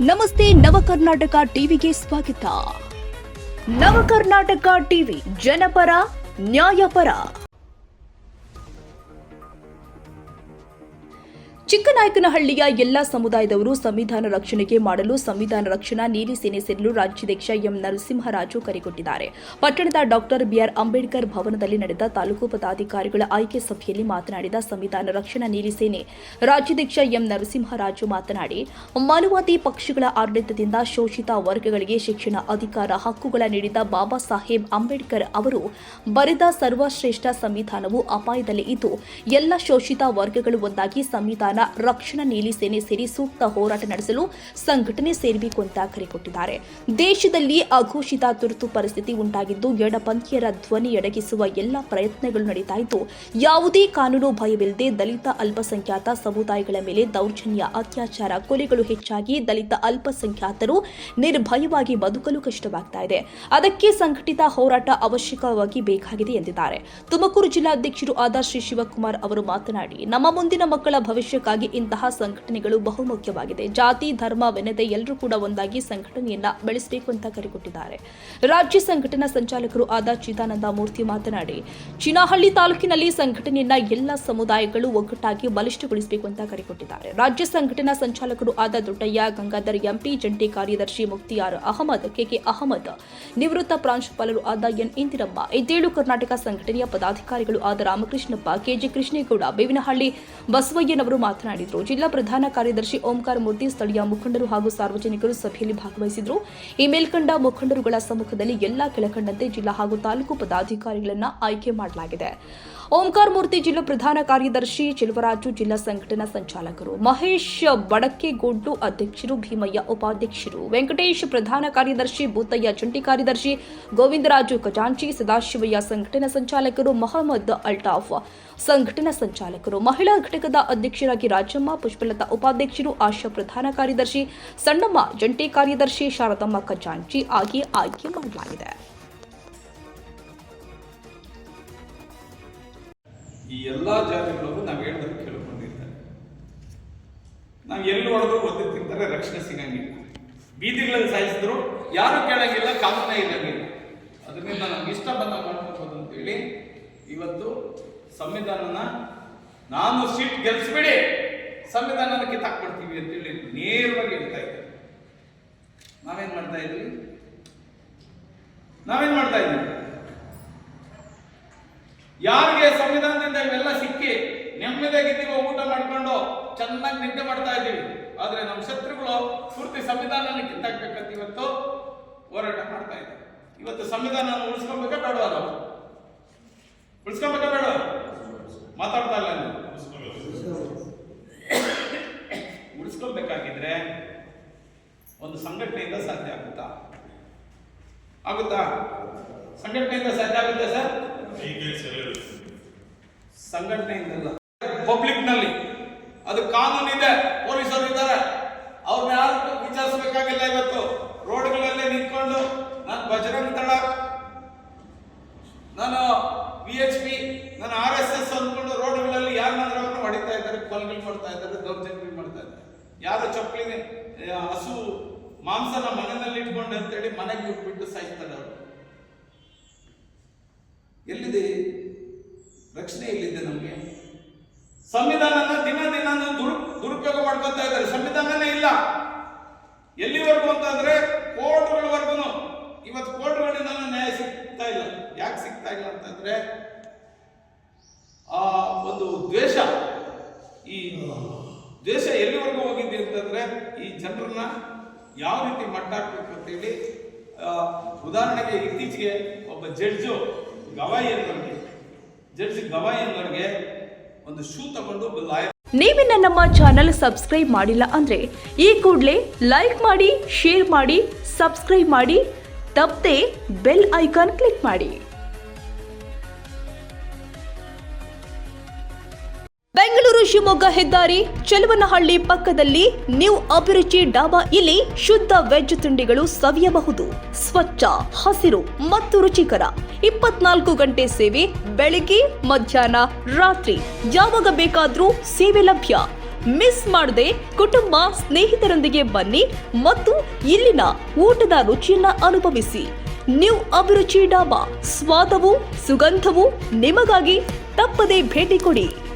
ನಮಸ್ತೆ ನವಕರ್ನಾಟಕ ಟಿವಿಗೆ ಸ್ವಾಗತ. ನವಕರ್ನಾಟಕ ಟಿವಿ ಜನಪರ ನ್ಯಾಯಪರ. ಚಿಕ್ಕನಾಯಕನಹಳ್ಳಿಯ ಎಲ್ಲಾ ಸಮುದಾಯದವರು ಸಂವಿಧಾನ ರಕ್ಷಣೆಗೆ ಮಾಡಲು ಸಂವಿಧಾನ ರಕ್ಷಣಾ ನೀಲಿ ಸೇನೆ ಸೇರಲು ರಾಜ್ಯಾಧ್ಯಕ್ಷ ಎಂ ನರಸಿಂಹರಾಜು ಕರೆಕೊಟ್ಟಿದ್ದಾರೆ. ಪಟ್ಟಣದ ಡಾಕ್ಟರ್ ಬಿಆರ್ ಅಂಬೇಡ್ಕರ್ ಭವನದಲ್ಲಿ ನಡೆದ ತಾಲೂಕು ಪದಾಧಿಕಾರಿಗಳ ಆಯ್ಕೆ ಸಭೆಯಲ್ಲಿ ಮಾತನಾಡಿದ ಸಂವಿಧಾನ ರಕ್ಷಣಾ ನೀಲಿ ಸೇನೆ ರಾಜ್ಯಾಧ್ಯಕ್ಷ ಎಂ ನರಸಿಂಹರಾಜು ಮಾತನಾಡಿ, ಮಾನವಾದಿ ಪಕ್ಷಗಳ ಆಡಳಿತದಿಂದ ಶೋಷಿತ ವರ್ಗಗಳಿಗೆ ಶಿಕ್ಷಣ ಅಧಿಕಾರ ಹಕ್ಕುಗಳ ನೀಡಿದ ಬಾಬಾ ಸಾಹೇಬ್ ಅಂಬೇಡ್ಕರ್ ಅವರು ಬರೆದ ಸರ್ವಶ್ರೇಷ್ಠ ಸಂವಿಧಾನವು ಅಪಾಯದಲ್ಲಿ ಇದ್ದು ಎಲ್ಲ ಶೋಷಿತ ವರ್ಗಗಳು ಒಂದಾಗಿ ಸಂವಿಧಾನ ರಕ್ಷಣಾ ನೀಲಿ ಸೇನೆ ಸೇರಿ ಸೂಕ್ತ ಹೋರಾಟ ನಡೆಸಲು ಸಂಘಟನೆ ಸೇರಬೇಕು ಅಂತ ಕರೆಕೊಟ್ಟಿದ್ದಾರೆ. ದೇಶದಲ್ಲಿ ಅಘೋಷಿತ ತುರ್ತು ಪರಿಸ್ಥಿತಿ ಉಂಟಾಗಿದ್ದು ಎಡಪಂಥೀಯರ ಧ್ವನಿ ಎಡಗಿಸುವ ಎಲ್ಲಾ ಪ್ರಯತ್ನಗಳು ನಡೀತಾ ಇದ್ದು ಯಾವುದೇ ಕಾನೂನು ಭಯವಿಲ್ಲದೆ ದಲಿತ ಅಲ್ಪಸಂಖ್ಯಾತ ಸಮುದಾಯಗಳ ಮೇಲೆ ದೌರ್ಜನ್ಯ, ಅತ್ಯಾಚಾರ, ಕೊಲೆಗಳು ಹೆಚ್ಚಾಗಿ ದಲಿತ ಅಲ್ಪಸಂಖ್ಯಾತರು ನಿರ್ಭಯವಾಗಿ ಬದುಕಲು ಕಷ್ಟವಾಗ್ತಾ ಇದೆ. ಅದಕ್ಕೆ ಸಂಘಟಿತ ಹೋರಾಟ ಅವಶ್ಯಕವಾಗಿ ಬೇಕಾಗಿದೆ ಎಂದಿದ್ದಾರೆ. ತುಮಕೂರು ಜಿಲ್ಲಾಧ್ಯಕ್ಷರು ಆದ ಶ್ರೀ ಶಿವಕುಮಾರ್ ಅವರು ಮಾತನಾಡಿ, ನಮ್ಮ ಮುಂದಿನ ಮಕ್ಕಳ ಭವಿಷ್ಯಕ್ಕಾಗಿ ಇಂತಹ ಸಂಘಟನೆಗಳು ಬಹುಮುಖ್ಯವಾಗಿದೆ. ಜಾತಿ ಧರ್ಮವೆನ್ನದೆ ಎಲ್ಲರೂ ಕೂಡ ಒಂದಾಗಿ ಸಂಘಟನೆಯನ್ನ ಬೆಳೆಸಬೇಕು ಅಂತ ಕರೆಕೊಟ್ಟಿದ್ದಾರೆ. ರಾಜ್ಯ ಸಂಘಟನಾ ಸಂಚಾಲಕರು ಆದ ಚಿದಾನಂದ ಮೂರ್ತಿ ಮಾತನಾಡಿ, ಚಿನಾಹಳ್ಳಿ ತಾಲೂಕಿನಲ್ಲಿ ಸಂಘಟನೆಯನ್ನ ಎಲ್ಲ ಸಮುದಾಯಗಳು ಒಗ್ಗಟ್ಟಾಗಿ ಬಲಿಷ್ಠಗೊಳಿಸಬೇಕು ಅಂತ ಕರೆಕೊಟ್ಟಿದ್ದಾರೆ. ರಾಜ್ಯ ಸಂಘಟನಾ ಸಂಚಾಲಕರು ಆದ ದೊಡ್ಡಯ್ಯ, ಗಂಗಾಧರ್ ಎಂಪಿ, ಜಂಟಿ ಕಾರ್ಯದರ್ಶಿ ಮುಕ್ತಿಯಾರ್ ಅಹಮದ್, ಕೆಕೆ ಅಹಮದ್, ನಿವೃತ್ತ ಪ್ರಾಂಶುಪಾಲರು ಆದ ಎನ್ ಇಂದಿರಮ್ಮ, ಇದ್ದೇಳು ಕರ್ನಾಟಕ ಸಂಘಟನೆಯ ಪದಾಧಿಕಾರಿಗಳು ಆದ ರಾಮಕೃಷ್ಣಪ್ಪ, ಕೆಜೆ ಕೃಷ್ಣೇಗೌಡ, ಬೇವಿನಹಳ್ಳಿ ಬಸವಯ್ಯನವರು ಮಾತನಾಡಿದರು. ಜಿಲ್ಲಾ ಪ್ರಧಾನ ಕಾರ್ಯದರ್ಶಿ ಓಂಕಾರ ಮೂರ್ತಿ, ಸ್ಥಳೀಯ ಮುಖಂಡರು ಹಾಗೂ ಸಾರ್ವಜನಿಕರು ಸಭೆಯಲ್ಲಿ ಭಾಗವಹಿಸಿದರು. ಈ ಮೇಲ್ಕಂಡ ಮುಖಂಡರುಗಳ ಸಮ್ಮುಖದಲ್ಲಿ ಎಲ್ಲಾ ಕೆಳಕಂಡಂತೆ ಜಿಲ್ಲಾ ಹಾಗೂ ತಾಲೂಕು ಪದಾಧಿಕಾರಿಗಳನ್ನು ಆಯ್ಕೆ ಮಾಡಲಾಗಿದೆ. ಓಂಕಾರ ಮೂರ್ತಿ ಜಿಲ್ಲಾ ಪ್ರಧಾನ ಕಾರ್ಯದರ್ಶಿ, ಚೆಲುವರಾಜು ಜಿಲ್ಲಾ ಸಂಘಟನಾ ಸಂಚಾಲಕರು, ಮಹೇಶ್ ಬಡಕೆಗೋಡ್ಲು ಅಧ್ಯಕ್ಷರು, ಭೀಮಯ್ಯ ಉಪಾಧ್ಯಕ್ಷರು, ವೆಂಕಟೇಶ್ ಪ್ರಧಾನ ಕಾರ್ಯದರ್ಶಿ, ಭೂತಯ್ಯ ಜಂಟಿ ಕಾರ್ಯದರ್ಶಿ, ಗೋವಿಂದರಾಜು ಖಜಾಂಚಿ, ಸದಾಶಿವಯ್ಯ ಸಂಘಟನಾ ಸಂಚಾಲಕರು, ಮಹಮ್ಮದ್ ಅಲ್ತಾಫ್ ಸಂಘಟನಾ ಸಂಚಾಲಕರು, ಮಹಿಳಾ ಘಟಕದ ಅಧ್ಯಕ್ಷರಾಗಿ ರಾಜಮ್ಮ, ಪುಷ್ಪಲತಾ ಉಪಾಧ್ಯಕ್ಷರು, ಆಶಾ ಪ್ರಧಾನ ಕಾರ್ಯದರ್ಶಿ, ಸಣ್ಣಮ್ಮ ಜಂಟಿ ಕಾರ್ಯದರ್ಶಿ, ಶಾರದಮ್ಮ ಖಜಾಂಚಿ ಆಗಿ ಆಯ್ಕೆ ಮಾಡಲಾಗಿದೆ. ಈ ಎಲ್ಲಾ ಜಾತಿಗಳವರು ನಾವು ಹೇಳಿದ್ರೆ ಕೇಳ್ಕೊಂಡಿರ್ತಾರೆ. ನಾವು ಎಲ್ಲಿ ಹೊಡೆದ್ರು ಒದ್ದು ತಿಂತಾರೆ, ರಕ್ಷಣೆ ಸಿಗಂಗಿಲ್ಲ. ಬೀದಿಗಳಲ್ಲಿ ಸಾಯಿಸಿದ್ರು ಯಾರು ಕೇಳಂಗಿಲ್ಲ, ಕಾನೂನೇ ಇರಂಗಿಲ್ಲ. ಅದರಿಂದ ನಮ್ಗೆ ಇಷ್ಟ ಬಂದ ಮಾಡ್ಕೋಬಹುದು ಅಂತೇಳಿ ಇವತ್ತು ಸಂವಿಧಾನನ ನಾನು ಸೀಟ್ ಗೆಲ್ಸ್ಬಿಡಿ, ಸಂವಿಧಾನನ ಕಿತ್ತಾಕ್ಬಿಡ್ತೀವಿ ಅಂತೇಳಿ ನೇರವಾಗಿ ಹೇಳ್ತಾ ಇದ್ದೀವಿ. ನಾವೇನ್ ಮಾಡ್ತಾ ಇದ್ವಿ? ಯಾರಿಗೆ ಸಂವಿಧಾನದಿಂದ ಇವೆಲ್ಲ ಸಿಕ್ಕಿ ನೆಮ್ಮದಿಯಾಗಿದ್ದೀವೋ, ಊಟ ಮಾಡ್ಕೊಂಡು ಚೆನ್ನಾಗಿ ನಿದ್ದೆ ಮಾಡ್ತಾ ಇದ್ದೀವಿ. ಆದ್ರೆ ನಮ್ಮ ಶತ್ರುಗಳು ಪೂರ್ತಿ ಸಂವಿಧಾನನ ಕಿತ್ತಾಕ್ಬೇಕಂತ ಇವತ್ತು ಹೋರಾಟ ಮಾಡ್ತಾ ಇದ್ದಾರೆ. ಇವತ್ತು ಸಂವಿಧಾನ ಉಳಿಸ್ಕೊಬೇಕಾ ಬೇಡ? ನಾವು ಉಳಿಸ್ಕೊಬೇಕಾ ಬೇಡ? ಮಾತಾಡ್ತಾ ಇಲ್ಲ. ಉಳಿಸ್ಕೊಳ್ಬೇಕಾಗಿದ್ರೆ ಒಂದು ಸಂಘಟನೆಯಿಂದ ಸಾಧ್ಯ ಆಗುತ್ತಾ? ಸಂಘಟನೆಯಿಂದ ಸಾಧ್ಯ ಆಗುತ್ತೆ ಸರ್? ಸಂಘಟನೆಯಿಂದ ಪಬ್ಲಿಕ್ ನಲ್ಲಿ ಅದು ಕಾನೂನು ಇದೆ, ಪೊಲೀಸರು ಇದ್ದಾರೆ, ಅವ್ರನ್ನ ಯಾರು ವಿಚಾರಿಸಬೇಕಾಗಿಲ್ಲ. ಇವತ್ತು ರೋಡ್ಗಳಲ್ಲೇ ನಿಂತ್ಕೊಂಡು ನಾನು ಬಜರಂಗ ದಳ, ನಾನು VHP, ನಾನು RSS ಅಂದ್ಕೊಂಡು ರೋಡ್ಗಳಲ್ಲಿ ಯಾರನ್ನಾದ್ರೂ ಅವ್ರನ್ನ ಹೊಡಿತಾ ಇದ್ದಾರೆ, ಕೊಲೆಗಳು ಮಾಡ್ತಾ ಇದ್ದಾರೆ, ದೌರ್ಜನ್ಯ ಮಾಡ್ತಾ ಇದ್ದಾರೆ. ಯಾರು ಚಪ್ಪಲಿಗೆ ಹಸು ಮಾಂಸನ ಮನೆಯಲ್ಲಿ ಇಟ್ಕೊಂಡು ಅಂತೇಳಿ ಮನೆಗೆ ಬಿಟ್ಟು ಸಾಯ್ತಾರೆ. ಅವರು ಎಲ್ಲಿದೆ ರಕ್ಷಣೆ? ಎಲ್ಲಿದೆ ನಮಗೆ? ಸಂವಿಧಾನನ ದಿನ ದುರುಪಯೋಗ ಮಾಡ್ಕೊತಾ ಇದ್ದಾರೆ. ಸಂವಿಧಾನನೇ ಇಲ್ಲ. ಎಲ್ಲಿವರೆಗೂ ಅಂತಂದ್ರೆ ಕೋರ್ಟ್ಗಳವರೆಗೂ. ಇವತ್ತು ಕೋರ್ಟ್ಗಳಿಂದ ನ್ಯಾಯ ಸಿಗ್ತಾ ಇಲ್ಲ. ಯಾಕೆ ಸಿಗ್ತಾ ಇಲ್ಲ ಅಂತಂದ್ರೆ ಆ ಒಂದು ದ್ವೇಷ, ಈ ದ್ವೇಷ ಎಲ್ಲಿವರೆಗೂ ಹೋಗಿದೆ ಅಂತಂದ್ರೆ ಈ ಜನರನ್ನ ಯಾವ ರೀತಿ ಮಟ್ಟಾಕ್ಬೇಕು ಅಂತೇಳಿ. ಉದಾಹರಣೆಗೆ ಇತ್ತೀಚೆಗೆ ಒಬ್ಬ ಜಡ್ಜ್ ಗವಾಯಿ ಅನ್ನೋರಿಗೆ ಒಂದು ಶೂ ತಗೊಂಡು ನೀವಿನ್ನ ನಮ್ಮ ಚಾನೆಲ್ ಸಬ್ಸ್ಕ್ರೈಬ್ ಮಾಡಿಲ್ಲ ಅಂದ್ರೆ ಈ ಕೂಡಲೇ ಲೈಕ್ ಮಾಡಿ, ಶೇರ್ ಮಾಡಿ, ಸಬ್ಸ್ಕ್ರೈಬ್ ಮಾಡಿ, ತಪ್ಪದೆ ಬೆಲ್ ಐಕಾನ್ ಕ್ಲಿಕ್ ಮಾಡಿ. ಬೆಂಗಳೂರು ಶಿವಮೊಗ್ಗ ಹೆದ್ದಾರಿ ಚೆಲುವನಹಳ್ಳಿ ಪಕ್ಕದಲ್ಲಿ ನ್ಯೂ ಅಭಿರುಚಿ ಡಾಬಾ. ಇಲ್ಲಿ ಶುದ್ಧ ವೆಜ್ ತಿಂಡಿಗಳು ಸವಿಯಬಹುದು. ಸ್ವಚ್ಛ, ಹಸಿರು ಮತ್ತು ರುಚಿಕರ. 24 ಗಂಟೆ ಸೇವೆ. ಬೆಳಿಗ್ಗೆ, ಮಧ್ಯಾಹ್ನ, ರಾತ್ರಿ ಯಾವಾಗ ಬೇಕಾದ್ರೂ ಸೇವೆ ಲಭ್ಯ. ಮಿಸ್ ಮಾಡದೆ ಕುಟುಂಬ ಸ್ನೇಹಿತರೊಂದಿಗೆ ಬನ್ನಿ ಮತ್ತು ಇಲ್ಲಿನ ಊಟದ ರುಚಿಯನ್ನ ಅನುಭವಿಸಿ. ನ್ಯೂ ಅಭಿರುಚಿ ಡಾಬಾ, ಸ್ವಾದವು ಸುಗಂಧವು ನಿಮಗಾಗಿ. ತಪ್ಪದೇ ಭೇಟಿ ಕೊಡಿ.